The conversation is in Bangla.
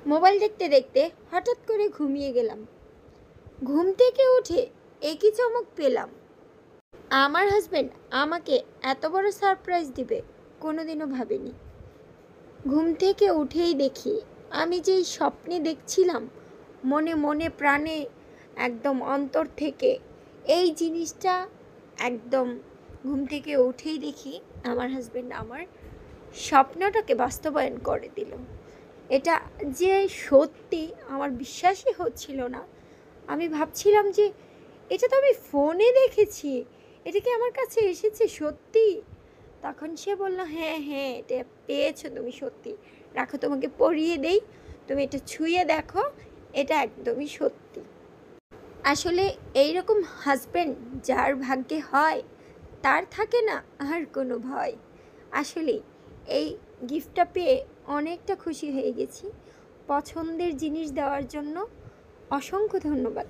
মোবাইল দেখতে দেখতে হঠাৎ করে ঘুমিয়ে গেলাম। ঘুম থেকে উঠে একই চমক পেলাম। আমার হাজব্যান্ড আমাকে এত বড় সারপ্রাইজ দিবে কোনোদিনও ভাবিনি। ঘুম থেকে উঠেই দেখি আমি যেই স্বপ্নে দেখছিলাম, মনে মনে প্রাণে একদম অন্তর থেকে এই জিনিসটা একদম ঘুম থেকে উঠেই দেখি আমার হাজব্যান্ড আমার স্বপ্নটাকে বাস্তবায়ন করে দিল। এটা যে সত্যি আমার বিশ্বাসই হচ্ছিল না। আমি ভাবছিলাম যে এটা তো আমি ফোনে দেখেছি, এটা কি আমার কাছে এসেছে সত্যি? তখন সে বলল, হ্যাঁ হ্যাঁ, এটা পেয়েছো তুমি সত্যি, রাখো তোমাকে পরিয়ে দেই, তুমি এটা ছুঁয়ে দেখো, এটা একদমই সত্যি। আসলে এইরকম হাজব্যান্ড যার ভাগ্যে হয় তার থাকে না আর কোনো ভয়। আসলে এই গিফটটা পেয়ে অনেকটা খুশি হয়ে গেছি। পছন্দের জিনিস দেওয়ার জন্য অসংখ্য ধন্যবাদ।